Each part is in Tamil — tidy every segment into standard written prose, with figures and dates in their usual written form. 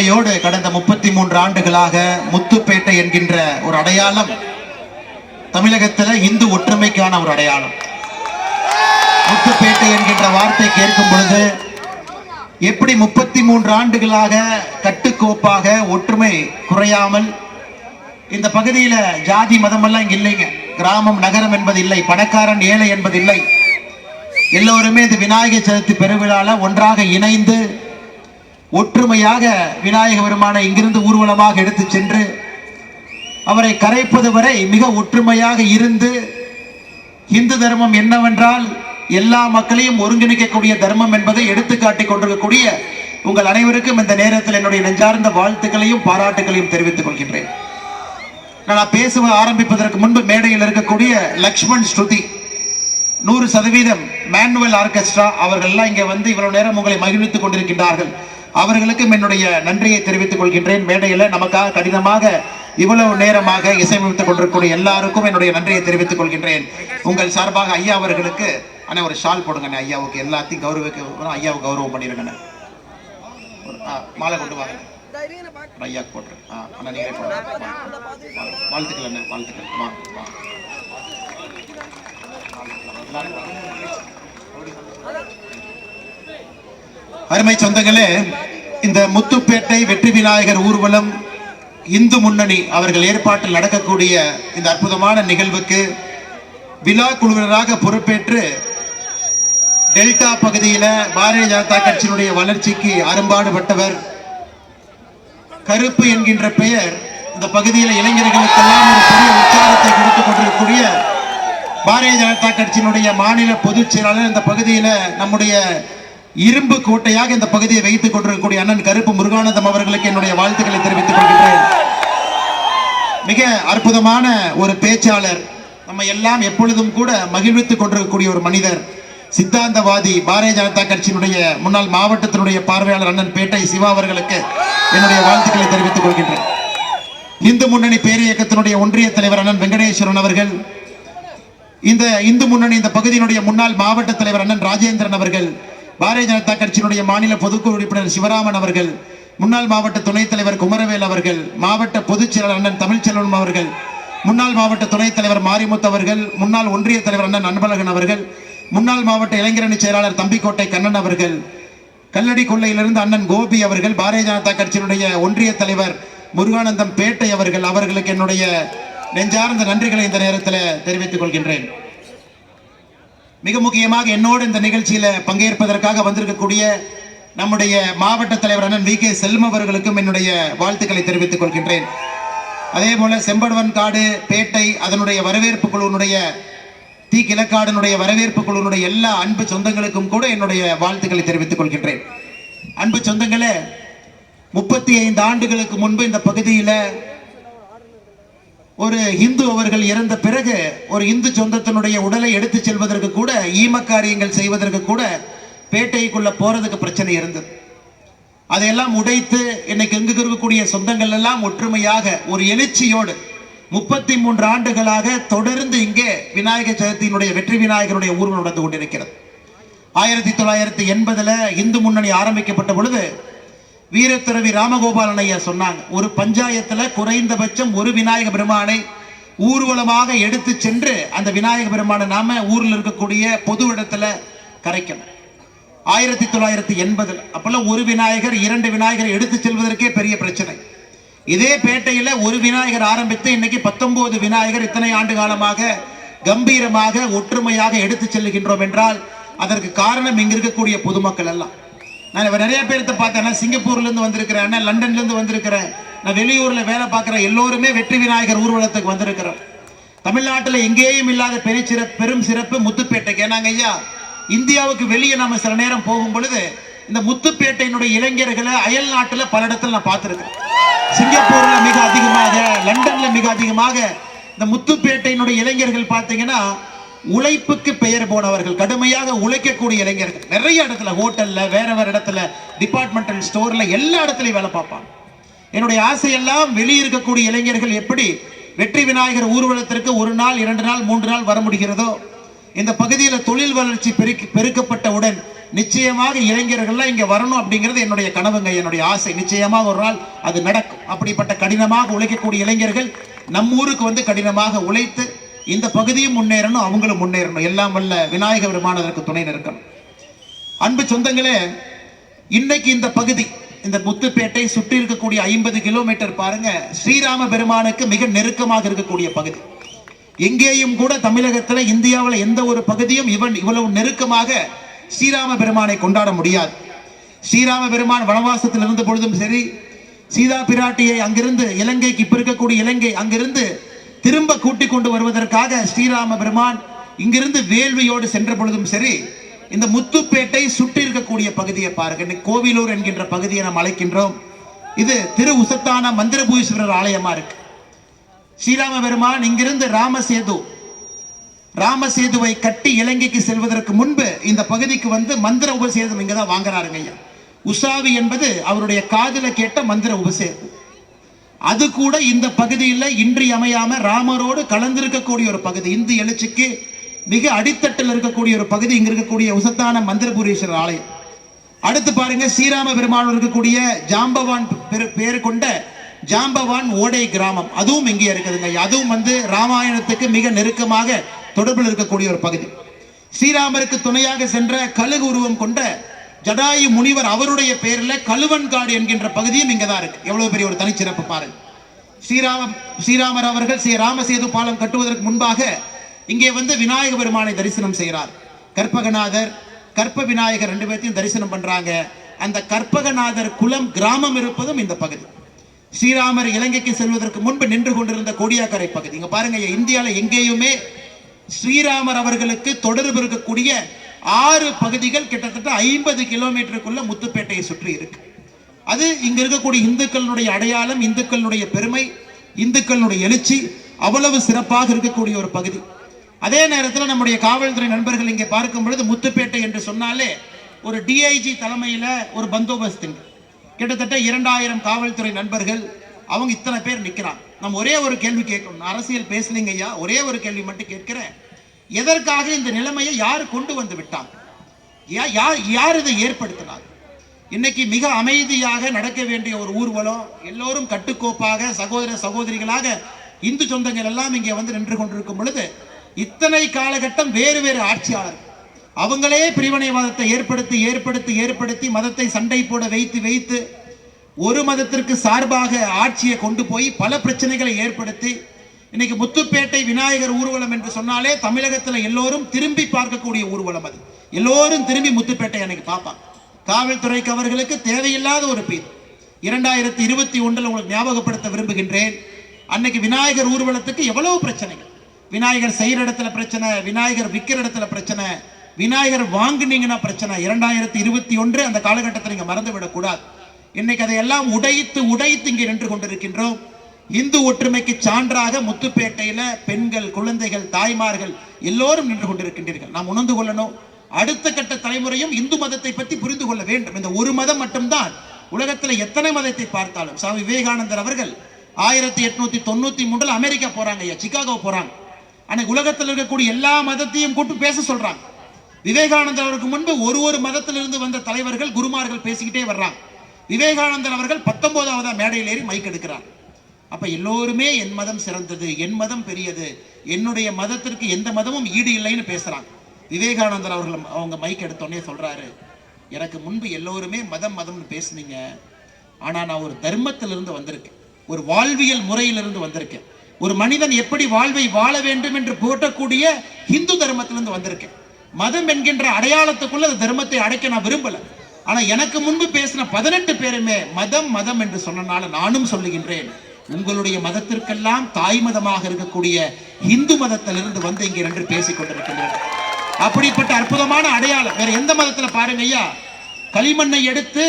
ஒற்றுமையோடு கடந்த 33 ஆண்டுகளாக முத்துப்பேட்டை என்கின்ற ஒரு அடையாளம் தமிழகத்தில் இந்து ஒற்றுமைக்கான ஒரு அடையாளம். முத்துப்பேட்டை என்கின்ற வார்த்தை கேட்கும் பொழுது எப்படி 33 ஆண்டுகளாக கட்டுக்கோப்பாக ஒற்றுமை குறையாமல், இந்த பகுதியில் ஜாதி மதமெல்லாம் இங்க இல்லைங்க, கிராமம் நகரம் என்பது இல்லை, பணக்காரன் ஏழை என்பது இல்லை, எல்லோருமே இந்த விநாயகர் சதுர்த்தி பெருவிழால ஒன்றாக இணைந்து ஒற்றுமையாக விநாயக பெருமானை இங்கிருந்து ஊர்வலமாக எடுத்து சென்று அவரை கரைப்பது வரை மிக ஒற்றுமையாக இருந்து, இந்து தர்மம் என்னவென்றால் எல்லா மக்களையும் ஒருங்கிணைக்கக்கூடிய தர்மம் என்பதை எடுத்து காட்டிக் கொண்டிருக்கக்கூடிய உங்கள் அனைவருக்கும் இந்த நேரத்தில் என்னுடைய நெஞ்சார்ந்த வாழ்த்துக்களையும் பாராட்டுகளையும் தெரிவித்துக் கொள்கின்றேன். நான் பேச ஆரம்பிப்பதற்கு முன்பு மேடையில் இருக்கக்கூடிய லக்ஷ்மண் ஸ்ருதி 100% மேனுவல் ஆர்கெஸ்ட்ரா அவர்கள்லாம் இங்கே வந்து இவ்வளவு நேரம் உங்களை மகிழ்வித்துக் கொண்டிருக்கின்றார்கள். அவர்களுக்கும் என்னுடைய நன்றியை தெரிவித்துக் கொள்கின்றேன். மேடையில் நமக்காக கடினமாக இவ்வளவு நேரமாக இசையமைத்துக் கொண்டிருக்கக்கூடிய எல்லாருக்கும் என்னுடைய நன்றியை தெரிவித்துக் கொள்கின்றேன். உங்கள் சார்பாக ஐயா அவர்களுக்கு அண்ணா ஒரு ஷால் போடுங்க. ஐயாவுக்கு எல்லாத்தையும் கௌரவிக்க ஐயாவுக்கு கௌரவம் பண்ணிருங்க. மாலை கொண்டு வாங்க ஐயாவுக்கு போட்டுரு. அண்ணா நீங்களே போடுங்க. வாழ்த்துக்கள் அண்ணா, வாழ்த்துக்கள். அருமை சொந்தங்களே, இந்த முத்துப்பேட்டை வெற்றி விநாயகர் ஊர்வலம் இந்து முன்னணி அவர்கள் ஏற்பாட்டில் நடக்கக்கூடிய இந்த அற்புதமான நிகழ்வுக்கு விழா குழுவினராக பொறுப்பேற்று டெல்டா பகுதியில பாரதிய ஜனதா கட்சியினுடைய வளர்ச்சிக்கு அரும்பாடுபட்டவர், கருப்பு என்கின்ற பெயர் இந்த பகுதியில் இளைஞர்களுக்கெல்லாம் ஒரு பெரிய உற்சாகத்தை கொடுத்துக் கொண்டிருக்கக்கூடிய பாரதிய ஜனதா கட்சியினுடைய மாநில பொதுச் செயலாளர், இந்த பகுதியில நம்முடைய இரும்பு கோட்டையாக இந்த பகுதியை வைத்துக் கொண்டிருக்கக்கூடிய அண்ணன் கருப்பு முருகானந்தம் அவர்களுக்கு என்னுடைய வாழ்த்துக்களை தெரிவித்துக் கொள்கின்றேன். மிக அற்புதமான ஒரு பேச்சாளர், நம்ம எல்லாம் எப்பொழுதும் கூட மகிழ்வித்துக் கொண்டிருக்கக்கூடிய ஒரு மனிதர், சித்தாந்தவாதி, பாரதிய ஜனதா கட்சியினுடைய முன்னாள் மாவட்டத்தினுடைய பார்வையாளர் அண்ணன் பேட்டை சிவா அவர்களுக்கு என்னுடைய வாழ்த்துக்களை தெரிவித்துக் கொள்கின்றேன். இந்து முன்னணி பேரியக்கத்தினுடைய ஒன்றிய தலைவர் அண்ணன் வெங்கடேஸ்வரன் அவர்கள், இந்த இந்து முன்னணி இந்த பகுதியினுடைய முன்னாள் மாவட்ட தலைவர் அண்ணன் ராஜேந்திரன் அவர்கள், பாரதிய ஜனதா கட்சியினுடைய மாநில பொதுக்குழு உறுப்பினர் சிவராமன் அவர்கள், முன்னாள் மாவட்ட துணைத் தலைவர் குமரவேல் அவர்கள், மாவட்ட பொதுச் செயலாளர் அண்ணன் தமிழ்ச்செல்வன் அவர்கள், முன்னாள் மாவட்ட துணைத் தலைவர் மாரிமுத்து அவர்கள், முன்னாள் ஒன்றிய தலைவர் அண்ணன் அன்பழகன் அவர்கள், முன்னாள் மாவட்ட இளைஞரணி செயலாளர் தம்பிக்கோட்டை கண்ணன் அவர்கள், கல்லடி கொள்ளையிலிருந்து அண்ணன் கோபி அவர்கள், பாரதிய ஜனதா கட்சியினுடைய ஒன்றிய தலைவர் முருகானந்தம் பேட்டை அவர்கள், அவர்களுக்கு என்னுடைய நெஞ்சார்ந்த நன்றிகளை இந்த நேரத்தில் தெரிவித்துக் கொள்கின்றேன். மிக முக்கியமாக என்னோடு இந்த நிகழ்ச்சியில பங்கேற்பதற்காக வந்திருக்கக்கூடிய நம்முடைய மாவட்ட தலைவர் அண்ணன் வி கே செல்வம் அவர்களுக்கும் என்னுடைய வாழ்த்துக்களை தெரிவித்துக் கொள்கின்றேன். அதே போல செம்படுவன் காடு பேட்டை அதனுடைய வரவேற்பு குழுவினுடைய தி கிழக்காடனுடைய வரவேற்பு குழுவினுடைய எல்லா அன்பு சொந்தங்களுக்கும் கூட என்னுடைய வாழ்த்துக்களை தெரிவித்துக் கொள்கின்றேன். அன்பு சொந்தங்களே, 35 ஆண்டுகளுக்கு முன்பு இந்த பகுதியில ஒரு இந்து அவர்கள் இறந்த பிறகு ஒரு இந்து சொந்தத்தினுடைய உடலை எடுத்து செல்வதற்கு கூட, ஈமக்காரியங்கள் செய்வதற்கு கூட பேட்டைக்குள்ள போறதுக்கு பிரச்சனை இருந்தது. அதையெல்லாம் உடைத்து இன்னைக்கு எங்கு இருக்கக்கூடிய சொந்தங்கள் எல்லாம் ஒற்றுமையாக ஒரு எழுச்சியோடு 33 ஆண்டுகளாக தொடர்ந்து இங்கே விநாயகர் சதுர்த்தியினுடைய வெற்றி விநாயகருடைய ஊர்வலம் நடந்து கொண்டிருக்கிறது. 1980 இந்து முன்னணி ஆரம்பிக்கப்பட்ட பொழுது வீரத்துறவி ராமகோபாலன் ஐயா சொன்னாங்க, ஒரு பஞ்சாயத்துல குறைந்தபட்சம் ஒரு விநாயக பெருமானை ஊர்வலமாக எடுத்து சென்று அந்த விநாயக பெருமானை நாம ஊரில் இருக்கக்கூடிய பொது இடத்துல கரைக்கணும். 1980 அப்பெல்லாம் ஒரு விநாயகர் 2 விநாயகரை எடுத்து செல்வதற்கே பெரிய பிரச்சனை. இதே பேட்டையில ஒரு விநாயகர் ஆரம்பித்து இன்னைக்கு 19 விநாயகர் இத்தனை ஆண்டு காலமாக கம்பீரமாக ஒற்றுமையாக எடுத்து செல்லுகின்றோம் என்றால் அதற்கு காரணம் இங்க இருக்கக்கூடிய பொதுமக்கள் எல்லாம். நான் நிறைய பேர்த்த பார்த்தேன், சிங்கப்பூர்ல இருந்து வந்திருக்கிறேன், லண்டன்ல இருந்து வந்திருக்கிறேன், நான் வெளியூர்ல வேலை பார்க்கிறேன், எல்லோருமே வெற்றி விநாயகர் ஊர்வலத்துக்கு வந்திருக்கிறோம். தமிழ்நாட்டில் எங்கேயும் இல்லாத பெரும் சிறப்பு முத்துப்பேட்டைக்கு. ஏன்னாங்க ஐயா, இந்தியாவுக்கு வெளியே நம்ம சில நேரம் போகும் பொழுது இந்த முத்துப்பேட்டையினுடைய இளைஞர்களை அயல் நாட்டுல பல இடத்துல நான் பார்த்திருக்கிறேன். சிங்கப்பூர்ல மிக அதிகமாக, லண்டன்ல மிக அதிகமாக இந்த முத்துப்பேட்டையினுடைய இளைஞர்கள் பார்த்தீங்கன்னா உழைப்புக்கு பெயர் போனவர்கள், கடுமையாக உழைக்கக்கூடிய இளைஞர்கள். நிறைய இடத்துல ஹோட்டல்ல, வேற வேற இடத்துல, டிபார்ட்மெண்டல் ஸ்டோர்ல, எல்லா இடத்துலயும் வேலை பார்ப்பாங்க. என்னுடைய ஆசையெல்லாம் வெளியிருக்கக்கூடிய இளைஞர்கள் எப்படி வெற்றி விநாயகர் ஊர்வலத்திற்கு 1 நாள் 2 நாள் 3 நாள் வர முடிகிறதோ, இந்த பகுதியில் தொழில் வளர்ச்சி பெருக்கப்பட்டவுடன் நிச்சயமாக இளைஞர்கள்லாம் இங்க வரணும் அப்படிங்கிறது என்னுடைய கனவுங்க, என்னுடைய ஆசை. நிச்சயமாக ஒரு நாள் அது நடக்கும். அப்படிப்பட்ட கடினமாக உழைக்கக்கூடிய இளைஞர்கள் நம்ம ஊருக்கு வந்து கடினமாக உழைத்து இந்த பகுதியும் முன்னேறணும், அவங்களும் முன்னேறணும். எல்லாம் வல்ல விநாயக பெருமானதற்கு துணை நிற்கணும். அன்பு சொந்தங்களே, இன்னைக்கு இந்த பகுதி, இந்த முத்துப்பேட்டை சுற்றி இருக்கக்கூடிய 50 கிலோமீட்டர் பாருங்க, ஸ்ரீராம பெருமானுக்கு மிக நெருக்கமாக இருக்கக்கூடிய பகுதி. எங்கேயும் கூட தமிழகத்தில், இந்தியாவில் எந்த ஒரு பகுதியும் இவ்வளவு நெருக்கமாக ஸ்ரீராம பெருமானை கொண்டாட முடியாது. ஸ்ரீராம பெருமான் வனவாசத்தில் இருந்த பொழுதும் சரி, சீதா பிராட்டியை அங்கிருந்து இலங்கைக்கு, இப்ப இருக்கக்கூடிய இலங்கை, அங்கிருந்து திரும்ப கூட்டிக் கொண்டு வருவதற்காக ஸ்ரீராம பெருமான் இங்கிருந்து வேள்வியோடு சென்ற பொழுதும் சரி, இந்த முத்துப்பேட்டை சுற்றி இருக்கக்கூடிய பகுதியை பாருங்க. கோவிலூர் என்கின்ற பகுதியை நாம் அழைக்கின்றோம். இது திரு உசத்தான மந்திரபூஷீஸ்வரர் ஆலயமா இருக்கு. ஸ்ரீராம பெருமான் இங்கிருந்து ராமசேதுவை கட்டி இலங்கைக்கு செல்வதற்கு முன்பு இந்த பகுதிக்கு வந்து மந்திர உபசேதம் இங்கதான் வாங்குறாருங்க ஐயா. உசாவி என்பது அவருடைய காதுல கேட்ட மந்திர உபசேதம். அது கூட இந்த பகுதியில் இன்றியமையாம ராமரோடு கலந்திருக்கக்கூடிய ஒரு பகுதி. இந்து எழுச்சிக்கு மிக அடித்தட்டில் இருக்கக்கூடிய ஒரு பகுதி இங்க இருக்கக்கூடிய உசத்தான மந்திரபூரீஸ்வரர் ஆலயம். அடுத்து பாருங்க, ஸ்ரீராம பெருமான் இருக்கக்கூடிய ஜாம்பவான் பேரு கொண்ட ஜாம்பவான் ஓடை கிராமம், அதுவும் இங்கே இருக்குதுங்க. அதுவும் வந்து ராமாயணத்துக்கு மிக நெருக்கமாக தொடர்பில் இருக்கக்கூடிய ஒரு பகுதி. ஸ்ரீராமருக்கு துணையாக சென்ற கழுகு உருவம் கொண்ட ஜடாயு முனிவர் அவருடைய பேரில் கழுவன்காடு என்கின்ற பகுதியும் இங்கதான் இருக்கு. எவ்வளவு பெரிய ஒரு தனிச்சிறப்பு பாருங்க. ஸ்ரீராமர் அவர்கள் ஸ்ரீ ராமசேது பாலம் கட்டுவதற்கு முன்பாக இங்கே வந்து விநாயக பெருமானை தரிசனம் செய்கிறார். கற்பகநாதர், கற்ப விநாயகர் ரெண்டு பேர்த்தையும் தரிசனம் பண்றாங்க. அந்த கற்பகநாதர் குலம் கிராமம் இருப்பதும் இந்த பகுதி. ஸ்ரீராமர் இலங்கைக்கு செல்வதற்கு முன்பு நின்று கொண்டிருந்த கோடியாக்கரை பகுதி. இங்க பாருங்க, இந்தியாவில் எங்கேயுமே ஸ்ரீராமர் அவர்களுக்கு தொடர்பு இருக்கக்கூடிய 6 பகுதிகள் கிட்டத்தட்ட 50 கிலோமீட்டருக்குள்ள முத்துப்பேட்டையை சுற்றி இருக்கு. அது இங்க இருக்கக்கூடிய இந்துக்களுடைய அடையாளம், இந்துக்களுடைய பெருமை, இந்துக்களுடைய எழுச்சி அவ்வளவு சிறப்பாக இருக்கக்கூடிய ஒரு பகுதி. அதே நேரத்தில் நம்முடைய காவல்துறை நண்பர்கள் இங்கே பார்க்கும் பொழுது முத்துப்பேட்டை என்று சொன்னாலே ஒரு டிஐஜி தலைமையில ஒரு பந்தோபஸ்து, கிட்டத்தட்ட 2000 காவல்துறை நண்பர்கள், அவங்க இத்தனை பேர் நிற்கிறாங்க. நம்ம ஒரே ஒரு கேள்வி கேட்கணும். அரசியல் பேசலீங்க ஐயா, ஒரே ஒரு கேள்வி மட்டும் கேட்கிறேன். எதற்காக இந்த நிலைமையை யார் கொண்டு வந்து விட்டாங்க? யார் இதை ஏற்படுத்தினார்? இன்னைக்கு மிக அமைதியாக நடக்க வேண்டிய ஒரு ஊர்வலம், எல்லோரும் கட்டுக்கோப்பாக சகோதர சகோதரிகளாக இந்து சொந்தங்கள் எல்லாம் இங்கே வந்து நின்று கொண்டிருக்கும் பொழுது, இத்தனை காலகட்டம் வேறு வேறு ஆட்சியாளர் அவங்களே பிரிவினைவாதத்தை ஏற்படுத்தி ஏற்படுத்தி ஏற்படுத்தி மதத்தை சண்டை போட வைத்து வைத்து ஒரு மதத்திற்கு சார்பாக ஆட்சியை கொண்டு போய் பல பிரச்சனைகளை ஏற்படுத்தி, இன்னைக்கு முத்துப்பேட்டை விநாயகர் ஊர்வலம் என்று சொன்னாலே தமிழகத்தில் எல்லோரும் திரும்பி பார்க்கக்கூடிய ஊர்வலம். அது எல்லோரும் திரும்பி முத்துப்பேட்டை அன்னைக்கு பார்ப்பாங்க. காவல்துறைக்கு அவர்களுக்கு தேவையில்லாத ஒரு பேர். 2021 உங்களுக்கு ஞாபகப்படுத்த விரும்புகின்றேன். அன்னைக்கு விநாயகர் ஊர்வலத்துக்கு எவ்வளவு பிரச்சனைகள். விநாயகர் செய்யற இடத்துல பிரச்சனை, விநாயகர் விற்கிற இடத்துல பிரச்சனை, விநாயகர் வாங்குனீங்கன்னா பிரச்சனை. 2021 அந்த காலகட்டத்தில் நீங்க மறந்து விடக்கூடாது. இன்னைக்கு அதையெல்லாம் உடைத்து இங்கே நின்று கொண்டிருக்கின்றோம். இந்து ஒற்றுமைக்கு சான்றாக முத்துப்பேட்டையில பெண்கள், குழந்தைகள், தாய்மார்கள் எல்லோரும் நின்று கொண்டிருக்கின்றீர்கள். நாம் உணர்ந்து கொள்ளணும். அடுத்த கட்ட தலைமுறையும் இந்து மதத்தை பற்றி புரிந்து கொள்ள வேண்டும். இந்த ஒரு மதம் மட்டும்தான் உலகத்தில் எத்தனை மதத்தை பார்த்தாலும். சுவாமி விவேகானந்தர் அவர்கள் 1893 அமெரிக்கா போறாங்க, சிகாகோ போறாங்க. அன்னைக்கு உலகத்தில் இருக்கக்கூடிய எல்லா மதத்தையும் கூட்டு பேச சொல்றாங்க. விவேகானந்தர் அவருக்கு முன்பு ஒரு மதத்திலிருந்து வந்த தலைவர்கள், குருமார்கள் பேசிக்கிட்டே வர்றாங்க. விவேகானந்தர் அவர்கள் 19வது மேடையில் ஏறி மைக் எடுக்கிறார். அப்ப எல்லோருமே என் மதம் சிறந்தது, என் மதம் பெரியது, என்னுடைய மதத்திற்கு எந்த மதமும் ஈடு இல்லைன்னு பேசுறாங்க. விவேகானந்தர் அவர்கள் அவங்க மைக் எடுத்தோடனே சொல்றாரு, எனக்கு முன்பு எல்லோருமே மதம் மதம்னு பேசுனீங்க, ஆனா நான் ஒரு தர்மத்திலிருந்து வந்திருக்கேன், ஒரு வாழ்வியல் முறையிலிருந்து வந்திருக்கேன், ஒரு மனிதன் எப்படி வாழ்வை வாழ வேண்டும் என்று போட்டக்கூடிய இந்து தர்மத்திலிருந்து வந்திருக்கேன். மதம் என்கின்ற அடையாளத்துக்குள்ள அந்த தர்மத்தை அடைக்க நான் விரும்பல. ஆனா எனக்கு முன்பு பேசின 18 பேருமே மதம் மதம் என்று சொன்னனால நானும் சொல்லுகின்றேன், உங்களுடைய மதத்திற்கெல்லாம் தாய் மதமாக இருக்கக்கூடிய இந்து மதத்திலிருந்து வந்து இங்கே என்று பேசிக் கொண்டிருக்கின்றனர். அப்படிப்பட்ட அற்புதமான அடையாளம் வேற எந்த மதத்துல பாருங்க ஐயா. களிமண்ணை எடுத்து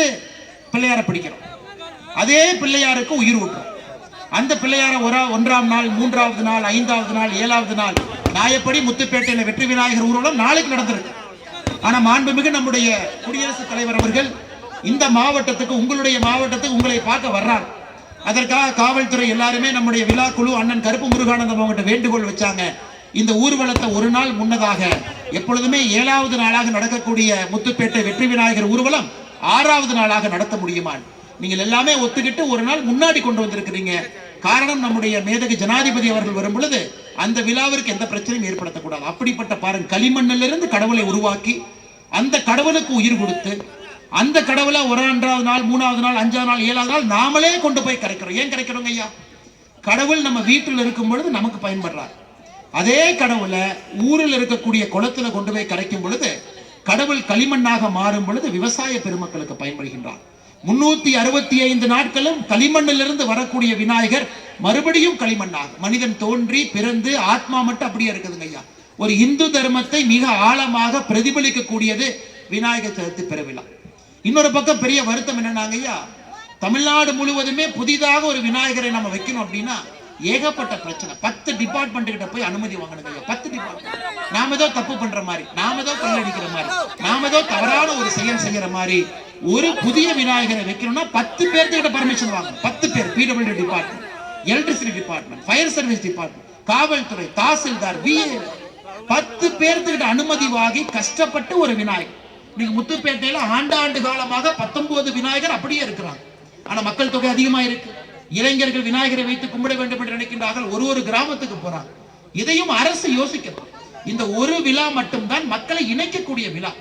பிள்ளையார பிடிக்கிறோம், அதே பிள்ளையாருக்கு உயிர் ஊட்டுறோம். அந்த பிள்ளையார 1ஆம் நாள், 3வது நாள், 5வது நாள், 7வது நாள் நாயப்படி முத்துப்பேட்டையில வெற்றி விநாயகர் ஊர்வலம் நாளைக்கு நடந்திருக்கு. ஆனா மாண்புமிகு நம்முடைய குடியரசுத் தலைவர் அவர்கள் இந்த மாவட்டத்துக்கு, உங்களுடைய மாவட்டத்துக்கு உங்களை பார்க்க வர்றார். அதற்காக காவல்துறை எல்லாருமே நம்முடைய விழா குழு அண்ணன் கருப்பு முருகானந்தம் அவங்ககிட்ட வேண்டுகோள் வச்சாங்க, இந்த ஊர்வலத்தை ஒரு நாள் முன்னதாக, எப்பொழுதுமே 7வது நாளாக நடக்கக்கூடிய முத்துப்பேட்டை வெற்றி விநாயகர் ஊர்வலம் 6வது நாளாக நடத்த முடியுமா? நீங்கள் எல்லாமே ஒத்துக்கிட்டு ஒரு நாள் முன்னாடி கொண்டு வந்திருக்கிறீங்க. காரணம், நம்முடைய மேதகு ஜனாதிபதி அவர்கள் வரும் பொழுது அந்த விழாவிற்கு எந்த பிரச்சனையும் ஏற்படுத்தக்கூடாது. அப்படிப்பட்ட பாருங்க, களிமண்ணிலிருந்து கடவுளை உருவாக்கி அந்த கடவுளுக்கு உயிர் கொடுத்து அந்த கடவுளை 1வது நாள் 3வது நாள் 5வது நாள் 7வது நாள் நாமளே கொண்டு போய் கரைக்கிறோம். ஏன் கரைக்கிறோங்க ஐயா? கடவுள் நம்ம வீட்டில் இருக்கும் பொழுது நமக்கு பயன்படுறார். அதே கடவுளை ஊரில் இருக்கக்கூடிய குளத்துல கொண்டு போய் கரைக்கும் பொழுது கடவுள் களிமண்ணாக மாறும் பொழுது விவசாய பெருமக்களுக்கு பயன்படுகின்றார். 365 நாட்களும் களிமண்ணிலிருந்து வரக்கூடிய விநாயகர் மறுபடியும் களிமண்ணாக மனிதன் தோன்றி பிறந்து ஆத்மா மட்டும் அப்படியே இருக்குதுங்க ஐயா. ஒரு இந்து தர்மத்தை மிக ஆழமாக பிரதிபலிக்கக்கூடியது விநாயகர் சதுர்த்தி பெருவிழா. இன்னொரு பக்கம் பெரிய வருத்தம் என்னன்னாங்க ஐயா, தமிழ்நாடு முழுவதுமே புதிதாக ஒரு விநாயகரை நம்ம வைக்கணும் அப்படின்னா ஏகப்பட்ட பிரச்சனை. 10 டிபார்ட்மெண்ட் கிட்ட போய் அனுமதி வாங்கணுங்க ஐயா. 10 டிபார்ட்மெண்ட். நாம ஏதோ தப்பு பண்ற மாதிரி, நாம ஏதோ கொள்ளடிக்கிற மாதிரி, நாம ஏதோ தவறான ஒரு செயல் செய்யற மாதிரி ஒரு புதிய விநாயகரை வைக்கணும்னா 10 பேர்கிட்ட பர்மிஷன் வாங்கணும். 10 பேர். PW department, electricity department, fire service department, காவல்துறை, தாசில்தார், பிஏ 10 பேர்கிட்ட அனுமதி வாங்கி கஷ்டப்பட்டு ஒரு விநாயகர். நீங்க முத்துப்பேட்டையில ஆண்டாண்டு காலமாக 19 விநாயகர் அப்படியே இருக்கிறாங்க. ஆனா மக்கள் தொகை அதிகமா இருக்கு. இளைஞர்கள் விநாயகரை வைத்து கும்பிட வேண்டும் என்று நினைக்கின்றார்கள். ஒரு கிராமத்துக்கு போறாங்க. இதையும் அரசு யோசிக்கணும். இந்த ஒரு விழா மட்டும்தான் மக்களை இணைக்கக்கூடிய விழா.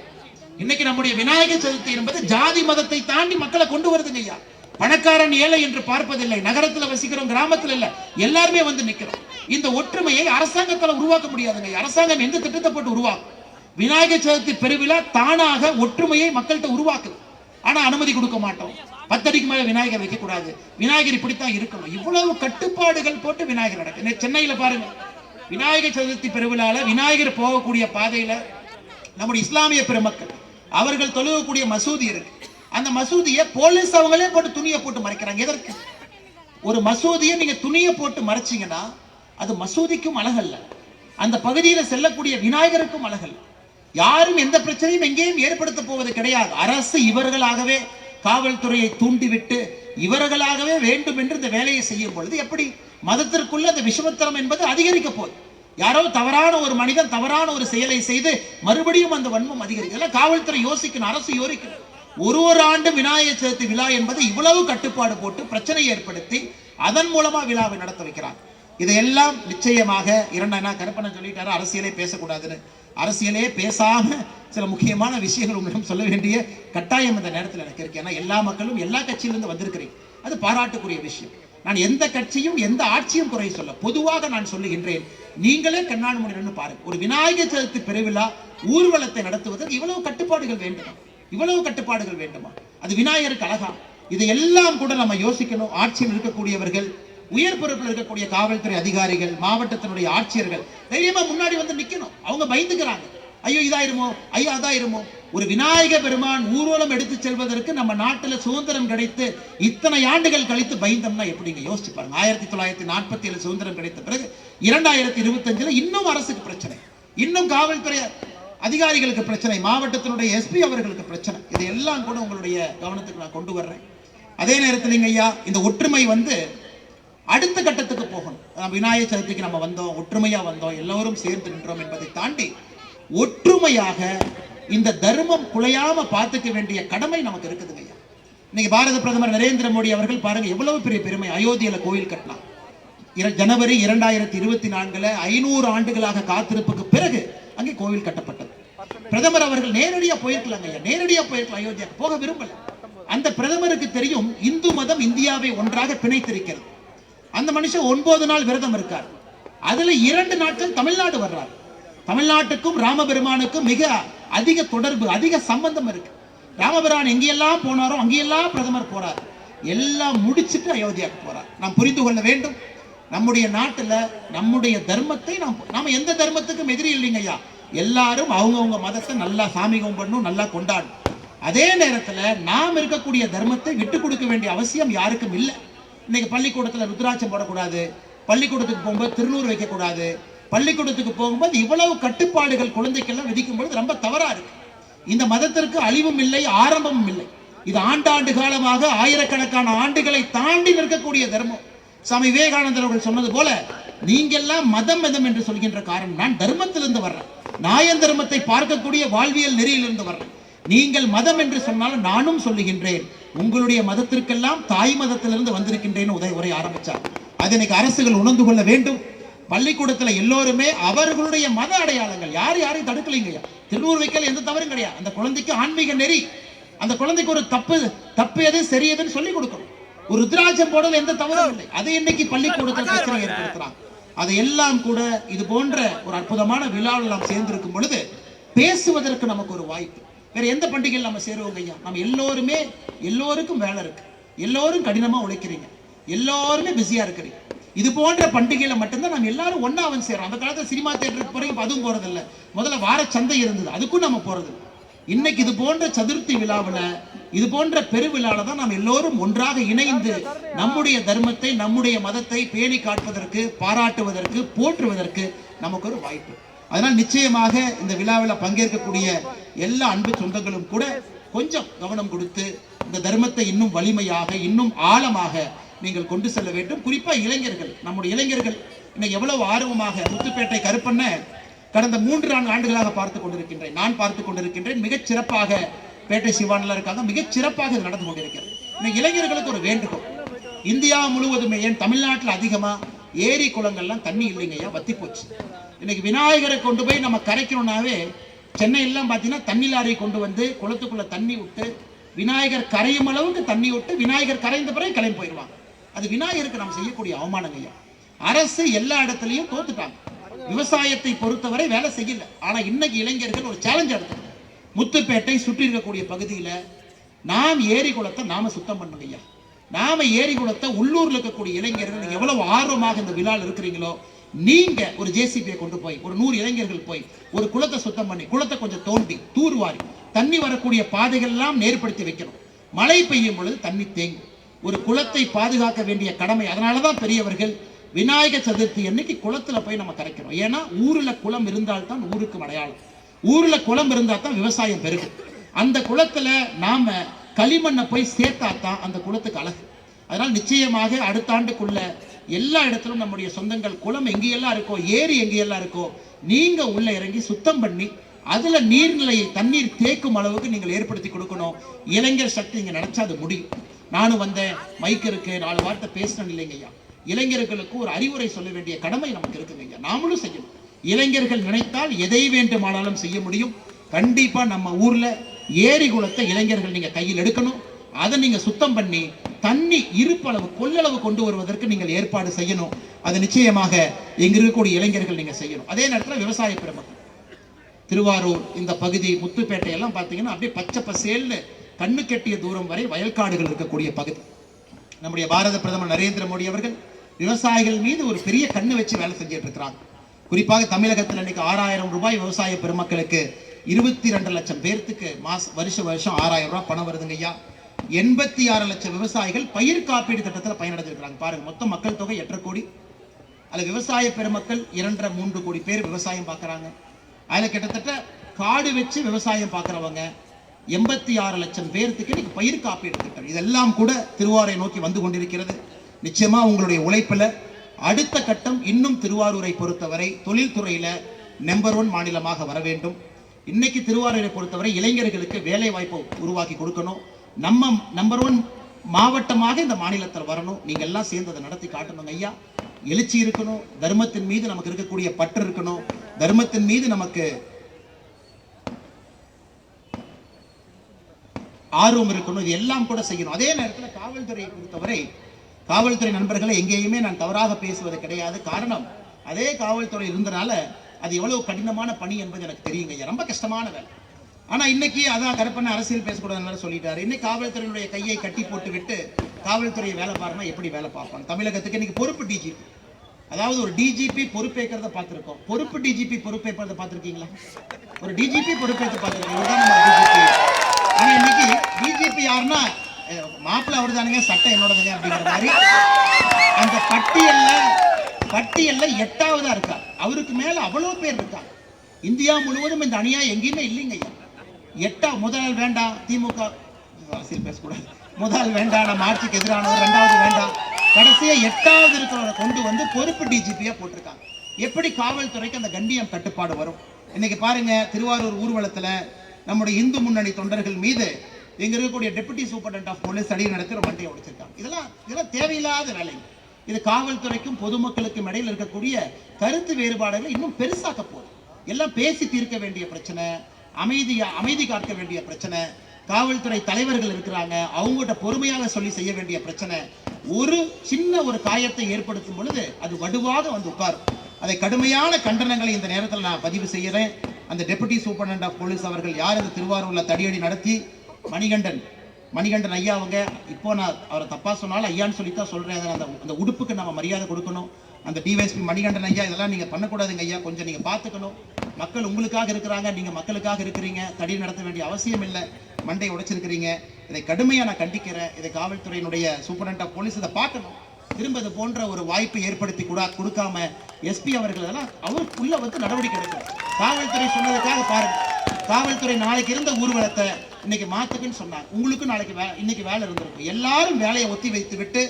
இன்னைக்கு நம்முடைய விநாயகர் சதுர்த்தி என்பது ஜாதி மதத்தை தாண்டி மக்களை கொண்டு வருதுங்க ஐயா. பணக்காரன் ஏழை என்று பார்ப்பதில்லை. நகரத்துல வசிக்கிறோம், கிராமத்துல இல்ல, எல்லாருமே வந்து நிக்கிறோம். இந்த ஒற்றுமையை அரசாங்கத்தால உருவாக்க முடியாதுங்க. அரசாங்கம் எந்த திட்டத்தை போட்டு உருவாக்கும்? விநாயகர் சதுர்த்தி பெருவிழா தானாக ஒற்றுமையை மக்கள்கிட்ட உருவாக்குது. ஆனா அனுமதி கொடுக்க மாட்டோம். 10 அடிக்கு மேல விநாயகர் வைக்க கூடாது, விநாயகர் இப்படித்தான் இருக்கணும், இவ்வளவு கட்டுப்பாடுகள் போட்டு விநாயகர் நடக்கு. சென்னையில பாருங்க, விநாயகர் சதுர்த்தி பெருவிழால விநாயகர் போகக்கூடிய பாதையில நம்முடைய இஸ்லாமிய பெருமக்கள் அவர்கள் தொழுகக்கூடிய மசூதி இருக்கு. அந்த மசூதியை போலீஸ் அவங்களே போட்டு துணியை போட்டு மறைக்கிறாங்க. எதற்கு? ஒரு மசூதியை நீங்க துணியை போட்டு மறைச்சீங்கன்னா அது மசூதிக்கும் அழகல்ல, அந்த பகுதியில் செல்லக்கூடிய விநாயகருக்கும் அழகல்ல. யாரும் எந்த பிரச்சனையும் எங்கேயும் ஏற்படுத்த போவது கிடையாது. அரசு இவர்களாகவே காவல்துறையை தூண்டிவிட்டு இவர்களாகவே வேண்டும் என்று இந்த வேலையை செய்யும் பொழுது எப்படி மதத்திற்குள்ள அந்த விஷமத்தனம் என்பது அதிகரிக்க போகுது. யாரோ தவறான ஒரு மனிதன் தவறான ஒரு செயலை செய்து மறுபடியும் அந்த வன்மம் அதிகரிக்கும். காவல்துறை யோசிக்கணும், அரசு யோசிக்கணும். ஒரு ஆண்டு விநாயகர் சதுர்த்தி விழா என்பது இவ்வளவு கட்டுப்பாடு போட்டு பிரச்சனை ஏற்படுத்தி அதன் மூலமா விழாவை நடத்த வைக்கிறாங்க. இதையெல்லாம் நிச்சயமாக கருப்பண்ணன் சொல்லிட்டாரு அரசியலே பேசக்கூடாதுன்னு. அரசியலே பேசாம சில முக்கியமான விஷயங்கள் உங்களிடம் சொல்ல வேண்டிய கட்டாயம் இந்த நேரத்தில் எனக்கு இருக்கு. ஏன்னா எல்லா மக்களும் எல்லா கட்சியிலிருந்து வந்திருக்கிறீங்க, அது பாராட்டுக்குரிய விஷயம். நான் எந்த கட்சியும் எந்த ஆட்சியும் குறை சொல்ல, பொதுவாக நான் சொல்லுகின்றேன். நீங்களே கண்ணாடி முன்னாடி பாருங்க, ஒரு விநாயகர் சதுர்த்தி பெருவிழா ஊர்வலத்தை நடத்துவதற்கு இவ்வளவு கட்டுப்பாடுகள் வேண்டுமா? இவ்வளவு கட்டுப்பாடுகள் வேண்டுமா? அது விநாயகருக்கு அழகா? இதையெல்லாம் கூட நம்ம யோசிக்கணும். ஆட்சியில் இருக்கக்கூடியவர்கள், உயர் பொறுப்பில் இருக்கக்கூடிய காவல்துறை அதிகாரிகள், மாவட்டத்தினுடைய ஆட்சியர்கள் தைரியமா முன்னாடி வந்து நிக்கணும். அவங்க பயந்துக்கிறாங்க, ஐயோ இதாயிருமோ, ஐயோ அதாயிருமோ. ஒரு விநாயக பெருமான் ஊர்வலம் எடுத்து செல்வதற்கு நம்ம நாட்டுல சுதந்திரம் கிடைத்து இத்தனை ஆண்டுகள் கழித்து பயந்தோம்னா எப்படிங்க? யோசிச்சு பாருங்க. 1947 சுதந்திரம் கிடைத்த பிறகு 2025 இன்னும் அரசுக்கு பிரச்சனை, இன்னும் காவல்துறை அதிகாரிகளுக்கு பிரச்சனை, மாவட்டத்தினுடைய எஸ்பி அவர்களுக்கு பிரச்சனை. இதையெல்லாம் கூட உங்களுடைய கவனத்துக்கு நான் கொண்டு வர்றேன். அதே நேரத்தில் ஐயா, இந்த ஒற்றுமை அடுத்த கட்டத்துக்கு போகணும். விநாயகர் சதுர்த்திக்கு நம்ம வந்தோம், ஒற்றுமையா வந்தோம், எல்லோரும் சேர்ந்து நின்றோம் என்பதை தாண்டி ஒற்றுமையாக இந்த தர்மம் குலையாம பார்த்துக்க வேண்டிய கடமை நமக்கு இருக்குதுங்க ஐயா. இன்னைக்கு பாரத பிரதமர் நரேந்திர மோடி அவர்கள் பாருங்க எவ்வளவு பெரிய பெருமை. அயோத்தியில கோவில் கட்டினார். ஜனவரி 2024 500 ஆண்டுகளாக காத்திருப்புக்கு பிறகு அங்கே கோவில் கட்டப்பட்டது. பிரதமர் அவர்கள் நேரடியா போயிருக்கலாங்க ஐயா, நேரடியா போயிருக்கலாம். அயோத்தியாவுக்கு போக விரும்பல. அந்த பிரதமருக்கு தெரியும் இந்து மதம் இந்தியாவை ஒன்றாக பிணைத்திருக்கிறது. அந்த மனுஷன் 9 நாள் விரதம் இருக்கார். அதுல 2 நாட்கள் தமிழ்நாடு வர்றார். தமிழ்நாட்டுக்கும் ராமபெருமானுக்கும் மிக அதிக தொடர்பு, அதிக சம்பந்தம் இருக்கு. ராமபிரான் எங்கெல்லாம் போனாரோ அங்கெல்லாம் பிரதமர் போறார். எல்லாம் முடிச்சுட்டு அயோத்தியாவுக்கு போறார். நாம் புரிந்து கொள்ள வேண்டும், நம்முடைய நாட்டுல நம்முடைய தர்மத்தை நாம எந்த தர்மத்துக்கும் எதிரி இல்லைங்க ஐயா. எல்லாரும் அவங்கவுங்க மதத்தை நல்லா சாமி கும்பிடணும், நல்லா கொண்டாடணும். அதே நேரத்துல நாம் இருக்கக்கூடிய தர்மத்தை விட்டு கொடுக்க வேண்டிய அவசியம் யாருக்கும் இல்லை. இன்னைக்கு பள்ளிக்கூடத்துல ருத்ராட்சம் போடக்கூடாது, பள்ளிக்கூடத்துக்கு போகும்போது திருநூறு வைக்கக்கூடாது, பள்ளிக்கூடத்துக்கு போகும்போது இவ்வளவு கட்டுப்பாடுகள் குழந்தைக்கெல்லாம் விதிக்கும் பொழுது ரொம்ப தவறா இருக்கு. இந்த மதத்திற்கு அழிவும் இல்லை, ஆரம்பமும் இல்லை. இது ஆண்டாண்டு காலமாக ஆயிரக்கணக்கான ஆண்டுகளை தாண்டி நிற்கக்கூடிய தர்மம். சுவாமி விவேகானந்தர் அவர்கள் சொன்னது போல நீங்க எல்லாம் மதம் மதம் என்று சொல்கின்ற காரணம், நான் தர்மத்திலிருந்து வர்றேன், நாயன் தர்மத்தை பார்க்கக்கூடிய வாழ்வியல் நெறியிலிருந்து வர்றேன். நீங்கள் மதம் என்று சொன்னாலும் நானும் சொல்லுகின்றேன், உங்களுடைய மதத்திற்கெல்லாம் தாய் மதத்திலிருந்து வந்திருக்கின்றேன் உரை ஆரம்பிச்சார். அதை இன்னைக்கு அரசுகள் உணர்ந்து கொள்ள வேண்டும். பள்ளிக்கூடத்தில் எல்லோருமே அவர்களுடைய மத அடையாளங்கள், யாரையும் தடுக்கலைங்க. திருநூறு வைக்கல எந்த தவறும் கிடையாது. அந்த குழந்தைக்கு ஆன்மீக நெறி, அந்த குழந்தைக்கு ஒரு தப்பு எது சரி எதுன்னு சொல்லி கொடுக்கணும். ஒரு ருத்ராட்சம் போடல எந்த தவறும் இல்லை. அதை இன்னைக்கு பள்ளிக்கூடத்தில் பிரச்சனை ஏற்படுத்துறாங்க. அதையெல்லாம் கூட இது போன்ற ஒரு அற்புதமான விழாவில் நாம் சேர்ந்திருக்கும் பொழுது பேசுவதற்கு நமக்கு ஒரு வாய்ப்பு. வேற எந்த பண்டிகையில் நம்ம சேருவோங்க ஐயா? நம்ம எல்லோருக்கும் வேலை இருக்கு, எல்லோரும் கடினமா உழைக்கிறீங்க, எல்லோருமே பிஸியா இருக்கிறீங்க. இது போன்ற பண்டிகையில மட்டும்தான் நம்ம எல்லாரும் ஒன்னா வந்து சேரும். அந்த காலத்துல சினிமா தியேட்டருக்கு போறீங்க, அதுவும் போறது இல்லை. முதல்ல வார சந்தை இருந்தது, அதுக்கும் நம்ம போறது. இன்னைக்கு இது போன்ற சதுர்த்தி விழாவில், இது போன்ற பெருவிழாவில் தான் நாம் எல்லோரும் ஒன்றாக இணைந்து நம்முடைய தர்மத்தை, நம்முடைய மதத்தை பேணி காட்பதற்கு, பாராட்டுவதற்கு, போற்றுவதற்கு நமக்கு ஒரு வாய்ப்பு. அதனால் நிச்சயமாக இந்த விழாவில் பங்கேற்கக்கூடிய எல்லா அன்பு சொந்தங்களும் கூட கொஞ்சம் கவனம் கொடுத்து இந்த தர்மத்தை இன்னும் வலிமையாக, இன்னும் ஆழமாக நீங்கள் கொண்டு செல்ல வேண்டும். குறிப்பா இளைஞர்கள், நம்முடைய இளைஞர்கள் இன்னைக்கு எவ்வளவு ஆர்வமாக முத்துப்பேட்டை கருப்பண்ண கடந்த 3-4 ஆண்டுகளாக பார்த்துக் கொண்டிருக்கின்றேன், நான் பார்த்துக் கொண்டிருக்கின்றேன். மிகச் சிறப்பாக பேட்டை சிவானில் இருக்காங்க, மிகச் சிறப்பாக இது நடந்து கொண்டிருக்கிறது. இன்னைக்கு இளைஞர்களுக்கு ஒரு வேண்டுகோள், இந்தியா முழுவதுமே, ஏன் தமிழ்நாட்டில் அதிகமா ஏரி குளங்கள்லாம் தண்ணி இல்லைங்கய்யா, வத்தி போச்சு. இன்னைக்கு விநாயகரை கொண்டு போய் நம்ம கரைக்கணும்னாவே சென்னையெல்லாம் பார்த்தீங்கன்னா தண்ணி லாரி கொண்டு வந்து குளத்துக்குள்ள தண்ணி விட்டு விநாயகர் கரையும் அளவுக்கு தண்ணி விட்டு விநாயகர் கரைந்த பிறகு கிளம்பி போயிடுவாங்க. அது விநாயகருக்கு நம்ம செய்யக்கூடிய அவமானங்கய்யா. அரசு எல்லா இடத்துலையும் தோத்துட்டாங்க. விவசாயத்தை பொறுத்தவரை வேலை செய்யல. ஆனா இன்னைக்கு இளைஞர்கள் ஒரு சேலஞ்ச் எடுத்துக்கணும். முத்துப்பேட்டை சுற்றி இருக்கக்கூடிய பகுதியில நாம் ஏரி குளத்தை நாம சுத்தம் பண்ணுங்க ஐயா. நாம ஏரி குளத்தை உள்ளூர்ல இருக்கக்கூடிய இளைஞர்கள் எவ்வளவு ஆர்வமாக இந்த விழாவில் இருக்கிறீங்களோ, நீங்க ஒரு ஜேசிபியை கொண்டு போய் ஒரு 100 இளைஞர்கள் போய் ஒரு குளத்தை சுத்தம் பண்ணி, குளத்தை கொஞ்சம் தோண்டி தூர்வாரி தண்ணி வரக்கூடிய பாதைகள் எல்லாம் நேர்படுத்தி வைக்கணும். மழை பெய்யும் பொழுது தண்ணி தேங்கும். ஒரு குளத்தை பாதுகாக்க வேண்டிய கடமை. அதனாலதான் பெரியவர்கள் விநாயகர் சதுர்த்தி அன்னைக்கு குளத்துல போய் நம்ம கரைக்கிறோம். ஏன்னா ஊர்ல குளம் இருந்தால்தான் ஊருக்கு அடையாளம், ஊர்ல குளம் இருந்தால் தான் விவசாயம் பெருகும். அந்த குளத்துல நாம களிமண்ணை போய் சேர்த்தாதான் அந்த குளத்துக்கு அழகு. அதனால நிச்சயமாக அடுத்த ஆண்டுக்குள்ள எல்லா இடத்திலும் நம்முடைய சொந்தங்கள் குளம் எங்கெல்லாம் இருக்கோ, ஏரி எங்கெல்லாம் இருக்கோ, நீங்க உள்ள இறங்கி சுத்தம் பண்ணி அதுல நீர்நிலையை தண்ணீர் தேக்கும் அளவுக்கு நீங்கள் ஏற்படுத்தி கொடுக்கணும். இளைஞர் சக்தி இங்க நினைச்சா அது முடியும். நானும் வந்தேன், மைக் இருக்கு, 4 வார்த்தை பேசணும் இல்லைங்க ஐயா. இளைஞர்களுக்கு ஒரு அறிவுரை சொல்ல வேண்டிய கடமை நமக்கு இருக்குங்க ஐயா, நாமளும் செய்யணும். இளைஞர்கள் நினைத்தால் எதை வேண்டுமானாலும் செய்ய முடியும். கண்டிப்பா நம்ம ஊர்ல ஏரி குளத்தை இளைஞர்கள் நீங்க கையில் எடுக்கணும். அதை நீங்க சுத்தம் பண்ணி தண்ணி இருப்பளவு கொள்ளளவு கொண்டு வருவதற்கு நீங்கள் ஏற்பாடு செய்யணும். அது நிச்சயமாக எங்க இருக்கக்கூடிய இளைஞர்கள் நீங்க செய்யணும். அதே நேரத்தில் விவசாய பெருமக்கள், திருவாரூர் இந்த பகுதி முத்துப்பேட்டை எல்லாம் பார்த்தீங்கன்னா அப்படியே பச்சை பசேல்னு கண்ணு கெட்டிய தூரம் வரை வயல்காடுகள் இருக்கக்கூடிய பகுதி. நம்முடைய பாரத பிரதமர் நரேந்திர மோடி அவர்கள் விவசாயிகள் மீது ஒரு பெரிய கண்ணு வச்சு வேலை செஞ்சுட்டு இருக்கிறாங்க. குறிப்பாக தமிழகத்தில் இன்னைக்கு 6000 ரூபாய் விவசாய பெருமக்களுக்கு 22 லட்சம் பேர்த்துக்கு வருஷம் 6000 ரூபாய் பணம் வருதுங்க ஐயா. 86 லட்சம் விவசாயிகள் பயிர் காப்பீடு திட்டத்தில் பயனடைஞ்சிருக்கிறாங்க. பாருங்க, மொத்த மக்கள் தொகை 8.5 கோடி. அதுல விவசாய பெருமக்கள் 2.5-3 கோடி பேர் விவசாயம் பார்க்கறாங்க. அதுல கிட்டத்தட்ட காடு வச்சு விவசாயம் பார்க்கறவங்க 86 லட்சம் பேர்த்துக்கு இன்னைக்கு பயிர் காப்பீடு திட்டம். இதெல்லாம் கூட திருவாரூரை நோக்கி வந்து கொண்டிருக்கிறது. நிச்சயமா உங்களுடைய உழைப்புல அடுத்த கட்டம் இன்னும் திருவாரூரை பொறுத்தவரை தொழில்துறையில நம்பர் 1 மாநிலமாக வர வேண்டும். இன்னைக்கு திருவாரூரை பொறுத்தவரை இளைஞர்களுக்கு வேலை வாய்ப்பை உருவாக்கி கொடுக்கணும். நம்ம நம்பர் 1 மாவட்டமாக இந்த மாநிலத்தில் வரணும். நீங்க எல்லாம் சேர்ந்து அதை நடத்தி காட்டணும் ஐயா. எழுச்சி இருக்கணும், தர்மத்தின் மீது நமக்கு இருக்கக்கூடிய பற்று இருக்கணும், தர்மத்தின் மீது நமக்கு ஆர்வம் இருக்கணும். இது எல்லாம் கூட செய்யணும். அதே நேரத்தில் காவல்துறையை பொறுத்தவரை காவல்துறை நண்பர்களை எங்கேயுமே நான் தவறாக பேசுவது கிடையாது. காரணம், அதே காவல்துறை இருந்தனால அது எவ்வளவு கடினமான பணி என்பது எனக்கு தெரியுங்க ஐயா. ரொம்ப கஷ்டமான வேலை. ஆனா இன்னைக்கு அதான் கருப்பண்ண அரசியல் பேசக்கூடாதுன்னு சொல்லிட்டாரு. இன்னைக்கு காவல்துறையினுடைய கையை கட்டி போட்டு விட்டு காவல்துறையை வேலை பாருன்னா எப்படி வேலை பார்ப்பாங்க? தமிழகத்துக்கு இன்னைக்கு பொறுப்பு டிஜிபி, அதாவது ஒரு டிஜிபி பொறுப்பேற்கிறத பார்த்திருக்கோம். பொறுப்பு டிஜிபி பொறுப்பேற்பதை பார்த்திருக்கீங்களா? ஒரு டிஜிபி பொறுப்பேற்று பார்த்திருக்கீங்க. ஆனா இன்னைக்கு டிஜிபி யாருன்னா மாப்பிள்ள அவரு தானுங்க, சட்டம் என்னோடதுங்க அப்படிங்கிற மாதிரி அந்த பட்டியல்ல 8ஆவதா இருக்கார். அவருக்கு மேல அவ்வளவு பேர் இருக்காங்க. இந்தியா முழுவதும் இந்த அநியாயம் எங்கேயுமே இல்லைங்க ஐயா. முதல் வேண்டாம், திமுக அரசியல் பேசக்கூடாது. முதல் வேண்டாம், நம்ம ஆட்சிக்கு எதிரானவர். 2வது வேண்டாம், கடைசியா 8வது இருக்கிறவரை கொண்டு வந்து பொறுப்பு டிஜிபியா போட்டிருக்காங்க. எப்படி காவல்துறைக்கு அந்த கண்ணியம் கட்டுப்பாடு வரும்? இன்னைக்கு பாருங்க, திருவாரூர் ஊர்வலத்துல நம்முடைய இந்து முன்னணி தொண்டர்கள் மீது இங்க இருக்கக்கூடிய டெபுட்டி சூப்பரண்ட் ஆஃப் போலீஸ் அடி நடத்தி ஒரு வண்டியை உடைச்சிருக்காங்க. இதெல்லாம் தேவையில்லாத வேலை. இது காவல்துறைக்கும் பொதுமக்களுக்கும் இடையில் இருக்கக்கூடிய கருத்து வேறுபாடுகளை இன்னும் பெருசாக்க போகுது. எல்லாம் பேசி தீர்க்க வேண்டிய பிரச்சனை, அமைதி காக்க வேண்டிய பிரச்சனை, காவல்துறை தலைவர்கள் இருக்கிறாங்க, அவங்ககிட்ட பொறுமையாக சொல்லி செய்ய வேண்டிய பிரச்சனை. ஒரு சின்ன ஒரு காயத்தை ஏற்படுத்தும் பொழுது அது வடுவாக வந்து உட்காரும். அதை கடுமையான கண்டனங்களை இந்த நேரத்தில் நான் பதிவு செய்கிறேன். அந்த டெபுட்டி சூப்பரண்ட் ஆஃப் போலீஸ் அவர்கள் யார் இந்த திருவாரூர்ல தடியடி நடத்தி மணிகண்டன் ஐயா அவங்க, இப்போ நான் அவரை தப்பா சொன்னாலும் ஐயான்னு சொல்லித்தான் சொல்றேன். அந்த உடுப்புக்கு நம்ம மரியாதை கொடுக்கணும். அந்த டிவைஎஸ்பி மணிகண்டன் ஐயா, இதெல்லாம் நீங்க பண்ணக்கூடாதுங்க ஐயா, கொஞ்சம் நீங்க பாத்துக்கணும். மக்கள் உங்களுக்காக இருக்கிறாங்க, நீங்க மக்களுக்காக இருக்கிறீங்க. தடி நடத்த வேண்டிய அவசியம் இல்லை, மண்டை உடைச்சிருக்கிறீங்க. இதை கடுமையா நான் கண்டிக்கிறேன். இதை காவல்துறையினுடைய சூப்பரண்ட் ஆஃப் போலீஸ் இதை பார்க்கணும். திரும்ப இது போன்ற ஒரு வாய்ப்பை ஏற்படுத்தி கொடுக்காம எஸ்பி அவர்கள் எல்லாம் அவருக்குள்ள வந்து நடவடிக்கை எடுக்கணும். காவல்துறை சொன்னதுக்காக பாருங்க, காவல்துறை நாளைக்கு இருந்த ஊர்வலத்தை இன்னைக்கு மாத்துக்குன்னு சொன்னாங்க. உங்களுக்கு இன்னைக்கு வேலை இருந்திருக்கும். எல்லாரும் வேலையை ஒத்தி வைத்து விட்டு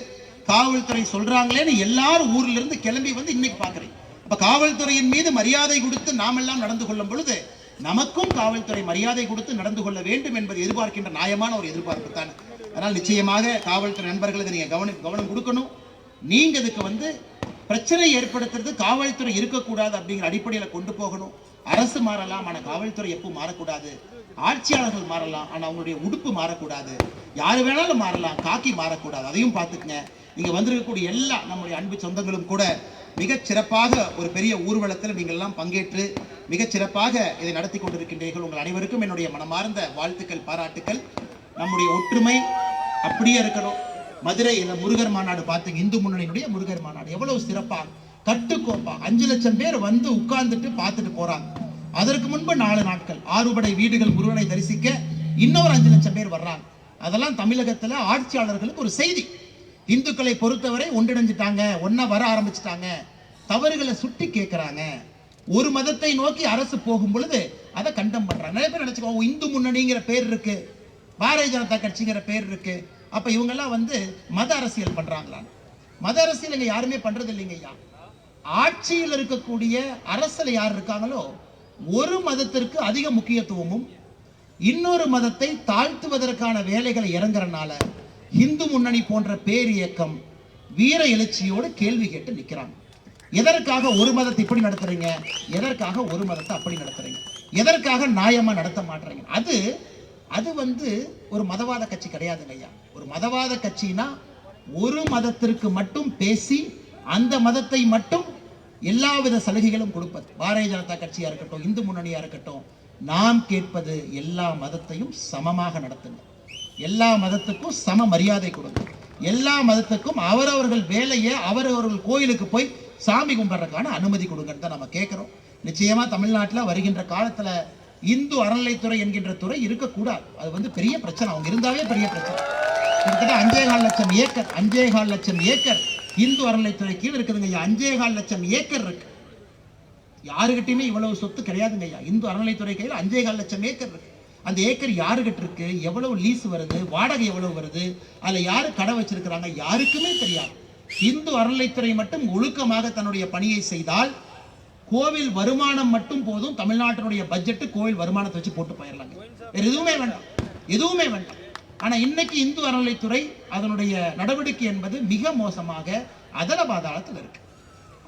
காவல்துறை சொல்றாங்களேன்னு எல்லாரும் ஊர்ல இருந்து கிளம்பி வந்து இன்னைக்கு பாக்குறீங்க. அப்ப காவல்துறையின் மீது மரியாதை கொடுத்து நாமெல்லாம் நடந்து கொள்ளும் பொழுது நமக்கும் காவல்துறை மரியாதை கொடுத்து நடந்து கொள்ள வேண்டும் என்பது எதிர்பார்க்கின்ற நியாயமான ஒரு எதிர்பார்ப்பு தானே. அதனால் நிச்சயமாக காவல்துறை நண்பர்கள் இதை நீங்க கவனம் கொடுக்கணும். நீங்க இதுக்கு வந்து பிரச்சனை ஏற்படுத்துறது காவல்துறை இருக்கக்கூடாது அப்படிங்கிற அடிப்படையில் கொண்டு போகணும். அரசு மாறலாம், ஆனா காவல்துறை எப்பவும் மாறக்கூடாது. ஆட்சியாளர்கள் மாறலாம், ஆனா அவங்களுடைய உடுப்பு மாறக்கூடாது. யாரு வேணாலும் மாறலாம், காக்கி மாறக்கூடாது. அதையும் பார்த்துக்கங்க. நீங்க வந்திருக்கக்கூடிய எல்லா நம்முடைய அன்பு சொந்தங்களும் கூட மிகச் சிறப்பாக ஒரு பெரிய ஊர்வலத்தில் நீங்கள் எல்லாம் பங்கேற்று மிகச் சிறப்பாக இதை நடத்தி கொண்டிருக்கின்றீர்கள். உங்கள் அனைவருக்கும் என்னுடைய மனமார்ந்த வாழ்த்துக்கள், பாராட்டுக்கள். நம்முடைய ஒற்றுமை அப்படியே இருக்கணும். மதுரையில் முருகர் மாநாடு பார்த்தீங்க, இந்து முன்னணியினுடைய முருகர் மாநாடு எவ்வளவு சிறப்பாக கட்டுக்கோப்பா 5 லட்சம் பேர் வந்து உட்கார்ந்துட்டு பார்த்துட்டு போறாங்க. அதற்கு முன்பு 4 நாட்கள் 6 படை வீடுகள் முருகனை தரிசிக்க இன்னொரு 5 லட்சம் பேர் வர்றாங்க. அதெல்லாம் தமிழகத்துல ஆட்சியாளர்களுக்கு ஒரு செய்தி. இந்துக்களை பொறுத்தவரை ஒன்றிணைஞ்சிட்டாங்க, ஒன்னா வர ஆரம்பிச்சிட்டாங்க, தவறுகளை சுட்டி கேட்கிறாங்க. ஒரு மதத்தை நோக்கி அரசு போகும் பொழுது அதை கண்டம் பண்றாங்க. நிறைய பேர் நினைச்சுக்கோ, இந்து முன்னணிங்கிற பேர் இருக்கு, பாரதிய ஜனதா கட்சிங்கிற பேர் இருக்கு, அப்ப இவங்க எல்லாம் வந்து மத அரசியல் பண்றாங்களா? மத அரசியல் இங்க யாருமே பண்றது இல்லைங்க ஐயா. ஆட்சியில் இருக்கக்கூடிய அரசுல யார் இருக்காங்களோ ஒரு மதத்திற்கு அதிக முக்கியத்துவமும் இன்னொரு மதத்தை தாழ்த்துவதற்கான வேலைகளை இறங்குறனால இந்து முன்னணி போன்ற பேர் இயக்கம் வீர எழுச்சியோடு கேள்வி கேட்டு நிற்கிறாங்க. எதற்காக ஒரு மதத்தை இப்படி நடத்துறீங்க, எதற்காக ஒரு மதத்தை அப்படி நடத்துறீங்க, எதற்காக நியாயமா நடத்த மாட்டீங்க? அது வந்து ஒரு மதவாத கட்சி கிடையாதுங்க ஐயா. ஒரு மதவாத கட்சினா ஒரு மதத்திற்கு மட்டும் பேசி அந்த மதத்தை மட்டும் எல்லாவித சலுகைகளும் கொடுப்பது. பாரதிய ஜனதா கட்சியா இருக்கட்டும், இந்து முன்னணியா இருக்கட்டும், நாம் கேட்பது எல்லா மதத்தையும் சமமாக நடத்துங்க, எல்லா மதத்துக்கும் சம மரியாதை கொடுங்க, எல்லா மதத்துக்கும் அவரவர்கள் வேலையை அவரவர்கள் கோயிலுக்கு போய் சாமி கும்பிட்றதுக்கான அனுமதி கொடுங்கன்னு தான் நம்ம கேட்கிறோம். நிச்சயமா தமிழ்நாட்டில் வருகின்ற காலத்துல இந்து அறநிலைத்துறை என்கின்ற துறை இருக்கக்கூடாது. அது வந்து பெரிய பிரச்சனை, அவங்க இருந்தாவே பெரிய பிரச்சனை. கிட்டத்தட்ட 5,4 லட்சம் ஏக்கர் இந்து அறநிலைத்துறை கீழ் இருக்குதுங்க ஐயா. 5,4 லட்சம் ஏக்கர் இருக்கு. யாருகிட்டையுமே இவ்வளவு சொத்து கிடையாதுங்க ஐயா. இந்து அறநிலைத்துறை கையில் 5,4 லட்சம் ஏக்கர் இருக்கு. அந்த ஏக்கர் யாருகிட்ட இருக்கு, எவ்வளவு லீஸ் வருது, வாடகை எவ்வளவு வருது, அதுல யாரு கடை வச்சிருக்கிறாங்க, யாருக்குமே தெரியாது. இந்து அறநிலைத்துறை மட்டும் ஒழுக்கமாக தன்னுடைய பணியை செய்தால் கோவில் வருமானம் மட்டும் போதும். தமிழ்நாட்டினுடைய பட்ஜெட் கோவில் வருமானத்தை வச்சு போட்டு போயிடலாங்க, வேற எதுவுமே வேண்டாம். ஆனா இன்னைக்கு இந்து அறநிலைத்துறை அதனுடைய நடவடிக்கை என்பது மிக மோசமாக அதல பாதாளத்தில் இருக்கு.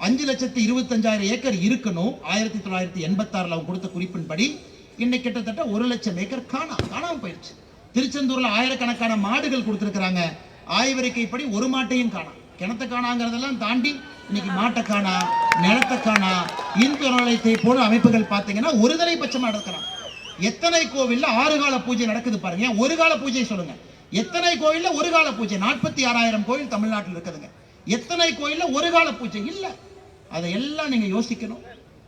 5,25,000 ஏக்கர் இருக்கணும். 1986 அவங்க கொடுத்த குறிப்பின்படி இன்னைக்கு கிட்டத்தட்ட 1 லட்சம் ஏக்கர் காணாம போயிடுச்சு. திருச்செந்தூர்ல ஆயிரக்கணக்கான மாடுகள் கொடுத்திருக்கிறாங்க. ஆய்வறிக்கைப்படி ஒரு மாட்டையும் காணாம். கிணத்தை காணாங்கிறதெல்லாம் தாண்டி இன்னைக்கு மாட்டை காணா, நிலத்தை காணா. இந்து அறநிலையத்தை போல அமைப்புகள் பார்த்தீங்கன்னா ஒரு தலைபட்சமா நடக்கிறாங்க. எத்தனை கோவில்ல 6 கால பூஜை நடக்குது பாருங்க. ஒரு கால பூஜை சொல்லுங்க. எத்தனை கோயில்ல ஒரு கால பூஜை? 46,000 கோயில் தமிழ்நாட்டில் இருக்குதுங்க. எத்தனை கோயில்ல ஒரு கால பூஜை இல்ல? அதையெல்லாம் நீங்க யோசிக்கணும்,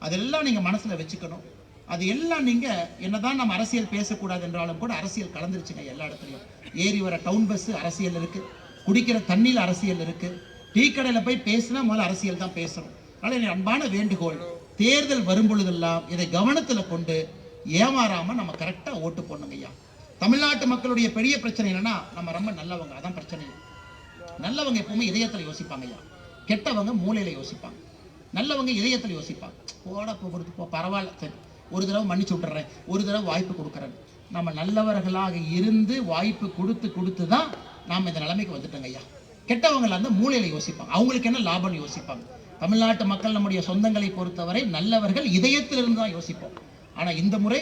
அதெல்லாம் நீங்க மனசுல வச்சுக்கணும். அது எல்லாம் நீங்க என்னதான் நம்ம அரசியல் பேசக்கூடாது என்றாலும் கூட அரசியல் கலந்துருச்சுங்க எல்லா இடத்துலையும். ஏறி வர டவுன் பஸ் அரசியல் இருக்கு, குடிக்கிற தண்ணியில் அரசியல் இருக்கு, டீ கடையில் போய் பேசினா முதல்ல அரசியல் தான் பேசணும். அதனால என் அன்பான வேண்டுகோள், தேர்தல் வரும் பொழுதெல்லாம் இதை கவனத்தில் கொண்டு ஏமாறாம நம்ம கரெக்டா ஓட்டு போடணுங்க ஐயா. தமிழ்நாட்டு மக்களுடைய பெரிய பிரச்சனை என்னன்னா நம்ம ரொம்ப நல்லவங்க, அதான் பிரச்சனை. நல்லவங்க எப்பவுமே இதயத்துல யோசிப்பாங்க ஐயா, கெட்டவங்க மூளையில யோசிப்பாங்க. நல்லவங்க இதயத்துல யோசிப்பாங்க, போட போகிறது பரவாயில்ல, சரி ஒரு தடவை மன்னிச்சு விட்டுறேன், ஒரு தடவை வாய்ப்பு கொடுக்குறேன். நம்ம நல்லவர்களாக இருந்து வாய்ப்பு கொடுத்து கொடுத்து தான் நாம் இந்த நிலைமைக்கு வந்துட்டோங்க ஐயா. கெட்டவங்கள வந்து மூளையில யோசிப்பாங்க, அவங்களுக்கு என்ன லாபம்னு யோசிப்பாங்க. தமிழ்நாட்டு மக்கள் நம்முடைய சொந்தங்களை பொறுத்தவரை நல்லவர்கள் இதயத்திலிருந்து தான் யோசிப்போம். ஆனா இந்த முறை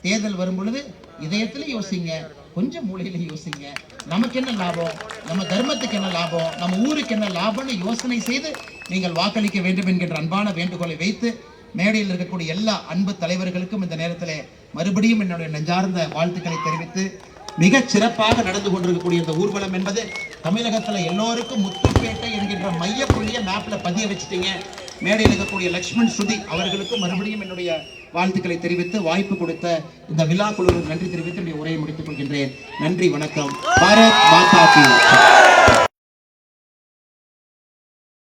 தேர்தல் வரும் பொழுது இதயத்திலும் யோசிங்க, கொஞ்சம் மூளையில யோசிங்க. நமக்கு என்ன லாபம், நம்ம தர்மத்துக்கு என்ன லாபம், நம்ம ஊருக்கு என்ன லாபம்னு யோசனை செய்து நீங்கள் வாக்களிக்க வேண்டும் என்கின்ற அன்பான வேண்டுகோளை வைத்து மேடையில் இருக்கக்கூடிய எல்லா அன்பு தலைவர்களுக்கும் இந்த நேரத்தில் மறுபடியும் என்னுடைய நெஞ்சார்ந்த வாழ்த்துக்களை தெரிவித்து, மிக சிறப்பாக நடந்து கொண்டிருக்கக்கூடிய இந்த ஊர்வலம் என்பது தமிழகத்தில் எல்லோருக்கும் முத்துப்பேட்டை என்கின்ற மைய புள்ளிய மேப்ல பதிய வச்சுட்டீங்க. மேடையில் இருக்கக்கூடிய லக்ஷ்மண் ஸ்ருதி அவர்களுக்கும் மறுபடியும் என்னுடைய வாழ்த்துக்களை தெரிவித்து, வாய்ப்பு கொடுத்த இந்த விழா குழுவிற்கு நன்றி தெரிவித்து என்னுடைய உரையை முடித்துக் கொள்கின்றேன். நன்றி, வணக்கம். பாரத் மாதா கி.